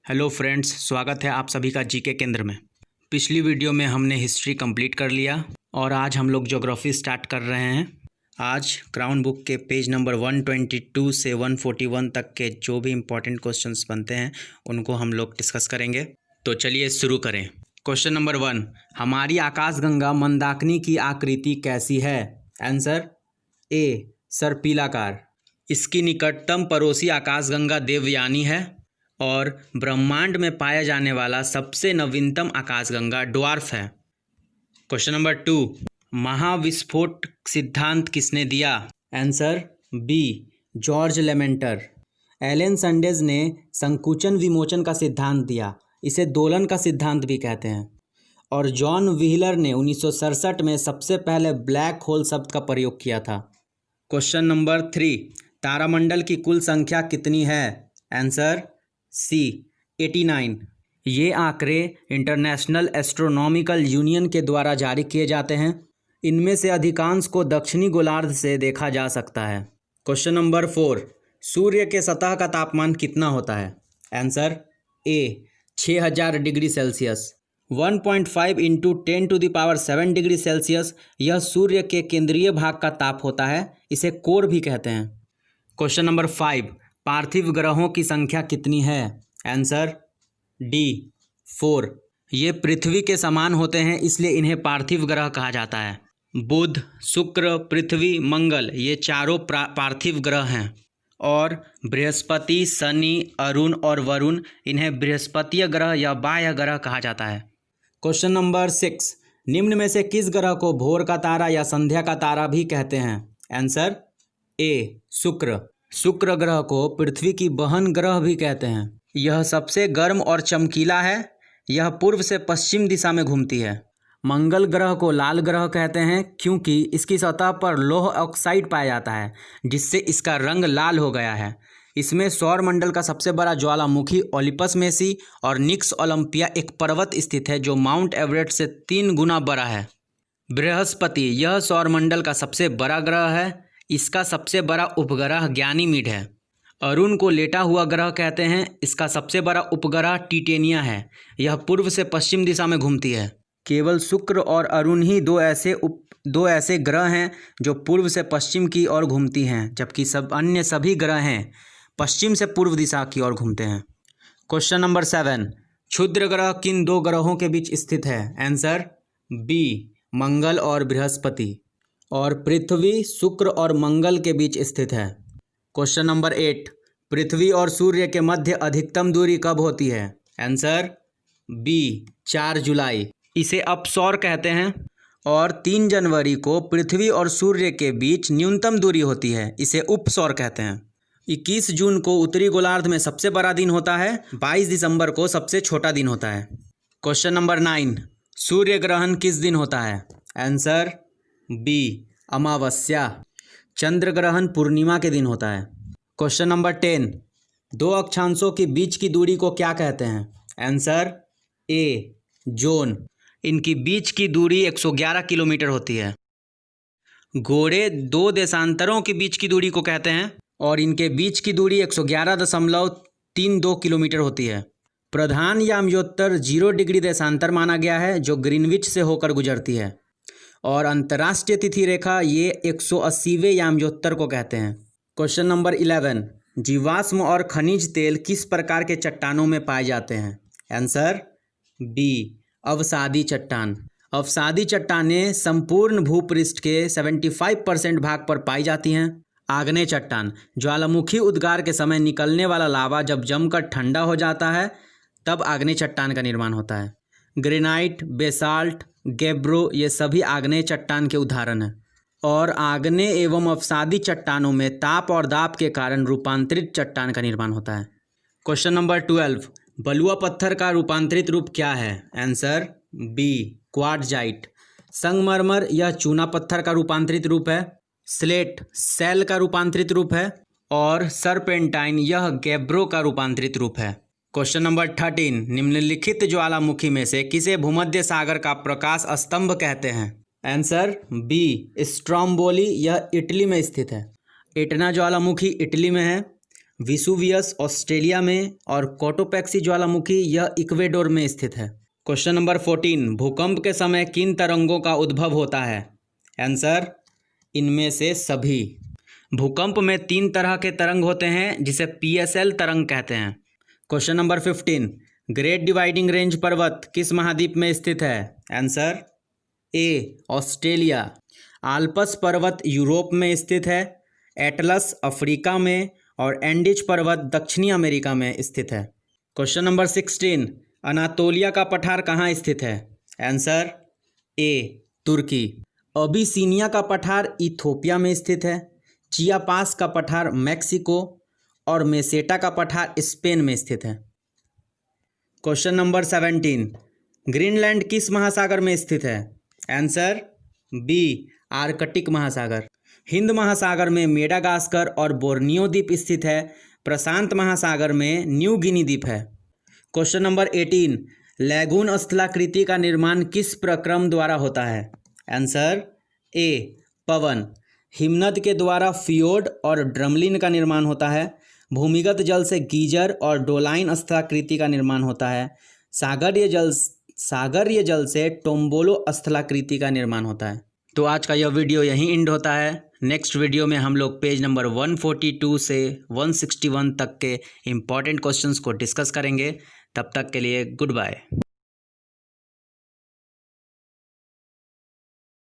Hello friends, स्वागत है आप सभी का जीके केंद्र में। पिछली वीडियो में हमने हिस्ट्री कंप्लीट कर लिया और आज हम लोग ज्योग्राफी स्टार्ट कर रहे हैं। आज क्राउन बुक के पेज नंबर 122 से 141 तक के जो भी इम्पोर्टेंट क्वेश्चंस बनते हैं उनको हम लोग डिस्कस करेंगे। तो चलिए शुरू करें। क्वेश्चन नंबर 1, हमारी आकाशगंगा मंदाकिनी की आकृति कैसी है? आंसर ए, सर्पिलाकार। इसकी निकटतम पड़ोसी आकाशगंगा देवयानी है और ब्रह्मांड में पाया जाने वाला सबसे नवीनतम आकाशगंगा ड्वार्फ है। क्वेश्चन नंबर 2, महाविस्फोट सिद्धांत किसने दिया? Answer B, George Lemaitre. Allan Sandage ने संकुचन विमोचन का सिद्धांत दिया, इसे दोलन का सिद्धांत भी कहते हैं। और जॉन व्हीलर ने 1967 में सबसे पहले ब्लैक होल शब्द का प्रयोग किया था। क्वेश्चन नंबर 3, तारामंडल की कुल संख्या कितनी है? Answer C, 89। ये आंकड़े इंटरनेशनल एस्ट्रोनॉमिकल यूनियन के द्वारा जारी किए जाते हैं। इनमें से अधिकांश को दक्षिणी गोलार्ध से देखा जा सकता है। क्वेश्चन नंबर 4, सूर्य के सतह का तापमान कितना होता है? आंसर ए, 6000 degree Celsius. 1.5 into 10⁷ degree Celsius यह सूर्य के केंद्रीय भाग का ताप होता है, इसे कोर भी कहते हैं। क्वेश्चन नंबर 5, पार्थिव ग्रहों की संख्या कितनी है? Answer D, 4। ये पृथ्वी के समान होते हैं, इसलिए इन्हें पार्थिव ग्रह कहा जाता है। बुध, शुक्र, पृथ्वी, मंगल ये चारों पार्थिव ग्रह हैं। और बृहस्पति, शनि, अरुण और वरुण इन्हें बृहस्पतीय ग्रह या बाह्य ग्रह कहा जाता है। क्वेश्चन नंबर 6, निम्न में से किस ग्रह को भोर का तारा या संध्या का तारा भी कहते हैं? आंसर ए, शुक्र। शुक्र ग्रह को पृथ्वी की बहन ग्रह भी कहते हैं। यह सबसे गर्म और चमकीला है। यह पूर्व से पश्चिम दिशा में घूमती है। मंगल ग्रह को लाल ग्रह कहते हैं क्योंकि इसकी सतह पर लौह ऑक्साइड पाया जाता है, जिससे इसका रंग लाल हो गया है। इसमें सौरमंडल का सबसे बड़ा ज्वालामुखी ओलिपस मेसी और निक्स ओलंपिया एक पर्वत स्थित है जो माउंट एवरेस्ट से 3 गुना बड़ा है। बृहस्पति यह सौरमंडल का सबसे बड़ा ग्रह है। इसका सबसे बड़ा उपग्रह गैनीमीड है। अरुण को लेटा हुआ ग्रह कहते हैं। इसका सबसे बड़ा उपग्रह टिटेनिया है। यह पूर्व से पश्चिम दिशा में घूमती है। केवल शुक्र और अरुण ही दो ऐसे ग्रह हैं जो पूर्व से पश्चिम की ओर घूमती हैं, जबकि अन्य सभी ग्रह हैं पश्चिम से पूर्व दिशा की ओर घूमते हैं। क्वेश्चन नंबर 7, क्षुद्र ग्रह किन 2 ग्रहों के बीच स्थित है? आंसर बी, मंगल और बृहस्पति। और पृथ्वी शुक्र और मंगल के बीच स्थित है। क्वेश्चन नंबर 8, पृथ्वी और सूर्य के मध्य अधिकतम दूरी कब होती है? आंसर बी, 4 जुलाई। इसे अपसौर कहते हैं। और 3 जनवरी को पृथ्वी और सूर्य के बीच न्यूनतम दूरी होती है, इसे उपसौर कहते हैं। 21 जून को उत्तरी गोलार्ध में सबसे बड़ा दिन होता है। 22 दिसंबर को सबसे छोटा दिन होता है। क्वेश्चन नंबर 9, सूर्य ग्रहण किस दिन होता है? आंसर बी, अमावस्या। चंद्र ग्रहण पूर्णिमा के दिन होता है। क्वेश्चन नंबर 10, 2 अक्षांशों के बीच की दूरी को क्या कहते हैं? Answer A, zone. इनकी बीच की दूरी 111 किलोमीटर होती है। घोड़े 2 देशांतरों के बीच की दूरी को कहते हैं और इनके बीच की दूरी 111.32 किलोमीटर होती है। प्रधान यामयोत्तर 0 डिग्री देशांतर माना गया है जो ग्रीनविच से होकर गुजरती है। और अंतर्राष्ट्रीय तिथि रेखा ये 180वें यामयोत्तर को कहते हैं। क्वेश्चन नंबर 11, जीवाश्म और खनिज तेल किस प्रकार के चट्टानों में पाए जाते हैं? आंसर बी, अवसादी चट्टान। अवसादी चट्टानें संपूर्ण भूपृष्ठ के 75% भाग पर पाई जाती हैं। आग्नेय चट्टान, ज्वालामुखी उद्गार के समय निकलने वाला लावा जब जमकर ठंडा हो जाता है तब आग्नेय चट्टान का निर्माण होता है। ग्रेनाइट, बेसाल्ट, गेब्रो ये सभी आग्नेय चट्टान के उदाहरण हैं। और आग्नेय एवं अवसादी चट्टानों में ताप और दाब के कारण रूपांतरित चट्टान का निर्माण होता है। क्वेश्चन नंबर 12, बलुआ पत्थर का रूपांतरित रूप क्या है? Answer B, quartzite. संगमरमर यह चूना पत्थर का रूपांतरित रूप है। स्लेट सैल का रूपांतरित रूप है। और सरपेंटाइन यह गेब्रो का रूपांतरित रूप है। क्वेश्चन नंबर 13, निम्नलिखित ज्वालामुखी में से किसे भूमध्य सागर का प्रकाश स्तंभ कहते हैं? Answer B, Stromboli. यह इटली में स्थित है। एटना ज्वालामुखी इटली में है। विसुवियस ऑस्ट्रेलिया में और कोटोपैक्सी ज्वालामुखी यह इक्वेडोर में स्थित है। क्वेश्चन नंबर 14, भूकंप के समय किन तरंगों का उद्भव होता है? आंसर, इनमें से सभी। भूकंप में 3 तरह के तरंग होते हैं जिसे PSL तरंग कहते हैं। Question number 15, great dividing range पर्वत किस महाद्वीप में स्थित है? आंसर, ए, ऑस्ट्रेलिया। आल्प्स पर्वत यूरोप में स्थित है, एटलस अफ्रीका में और एंडीज पर्वत दक्षिणी अमेरिका में स्थित है। क्वेश्चन नंबर 16, अनातोलिया का पठार कहाँ स्थित है? आंसर, ए, तुर्की। अबिसिनिया का पठार इथोपिया में स्थित है, चियापास का पठार मैक्सिको और मेसेटा का पठार स्पेन में स्थित है। क्वेश्चन नंबर 17, ग्रीनलैंड किस महासागर में स्थित है? आंसर, बी, आर्कटिक महासागर। हिंद महासागर में मेडागास्कर और बोर्नियो द्वीप स्थित है। प्रशांत महासागर में न्यू गिनी द्वीप है। क्वेश्चन नंबर 18, लैगून स्थलाकृति का निर्माण किस प्रक्रम द्वारा होता है? आंसर, ए, पवन। हिमनद के द्वारा फियोर्ड और ड्रमलिन का निर्माण होता है। भूमिगत जल से गीजर और डोलाइन स्थलाकृति का निर्माण होता है। सागरीय जल से टोम्बोलो स्थलाकृति का निर्माण होता है। तो आज का यह वीडियो यहीं एंड होता है। नेक्स्ट वीडियो में हम लोग पेज नंबर 142 से 161 तक के इम्पॉर्टेंट क्वेश्चंस को डिस्कस करेंगे। तब तक के लिए गुड बाय।